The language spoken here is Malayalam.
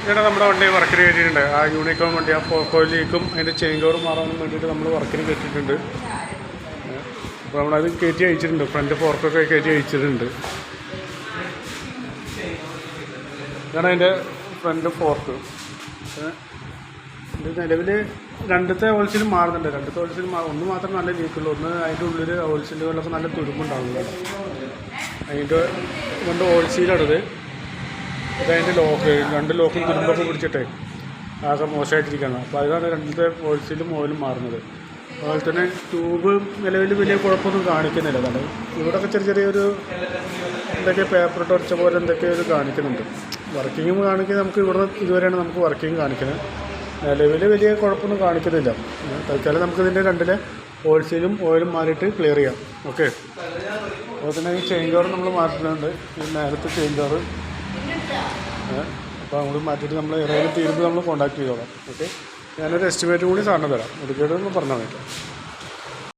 ഇവിടെ നമ്മുടെ വണ്ടി വർക്കിന് കയറ്റിയിട്ടുണ്ട്. ആ യൂണിക്കോൺ വണ്ടി, ആ ഫോക്കോയിലേക്കും അതിൻ്റെ ചെയിൻ കവറും മാറാനും വേണ്ടിയിട്ട് നമ്മൾ വർക്കിന് കയറ്റിയിട്ടുണ്ട്. അപ്പോൾ നമ്മളത് കയറ്റി അയച്ചിട്ടുണ്ട്. ഫ്രണ്ട് ഫോർക്കൊക്കെ കയറ്റി അയച്ചിട്ടുണ്ട്. ഇതാണ് അതിൻ്റെ ഫ്രണ്ട് ഫോർക്ക്. ഇത് നിലവിൽ രണ്ടത്തെ ഹോൾസെയിൽ മാറുന്നുണ്ട്. രണ്ടത്തെ ഹോൾസെയിൽ ഒന്ന് മാത്രം നല്ല ലീക്കുള്ളൂ. ഒന്ന് അതിൻ്റെ ഉള്ളിൽ ഹോൾസെയിലുകളിലൊക്കെ നല്ല തുരുമ്പുണ്ടാവുന്നുണ്ട്. അതിൻ്റെ കൊണ്ട് ഹോൾസെയിലാണത്. ഇതതിൻ്റെ ലോക്ക്, രണ്ട് ലോക്കും തുരുമ്പൊക്കെ പിടിച്ചിട്ടേ ആകെ മോശമായിട്ടിരിക്കുകയാണ്. അപ്പോൾ അതാണ് രണ്ടത്തെ ഹോൾസെയിലും ഓയിലും മാറുന്നത്. അതുപോലെ തന്നെ ട്യൂബ് നിലവിൽ വലിയ കുഴപ്പമൊന്നും കാണിക്കുന്നില്ല. അതാണ് ഇവിടെയൊക്കെ ചെറിയൊരു എന്തൊക്കെ പേപ്പർ ടൊറിച്ച പോലെ എന്തൊക്കെയോ ഒരു കാണിക്കുന്നുണ്ട്. വർക്കിംഗ് കാണിക്കുന്നത് നമുക്ക് ഇവിടെ ഇതുവരെയാണ് നമുക്ക് വർക്കിംഗ് കാണിക്കുന്നത്. നിലവിൽ വലിയ കുഴപ്പമൊന്നും കാണിക്കുന്നില്ല. തൽക്കാലം നമുക്കിതിൻ്റെ രണ്ടിലെ ഹോൾസെയിലും ഓയിലും മാറിയിട്ട് ക്ലിയർ ചെയ്യാം. ഓക്കെ. അതുപോലെ തന്നെ ഈ ചെയിൻ കവർ നമ്മൾ മാറ്റുന്നുണ്ട്. ഈ നേരത്തെ ചെയിൻ കവർ അപ്പോൾ നമ്മൾ മാറ്റിയിട്ട് നമ്മൾ ഇറങ്ങി തീരുമ്പോൾ നമ്മൾ കോൺടാക്ട് ചെയ്തോളാം. ഓക്കെ. ഞാനൊരു എസ്റ്റിമേറ്റ് കൂടി സാറിന് തരാം. എടുക്കേണ്ടതെന്ന് പറഞ്ഞാൽ മതി.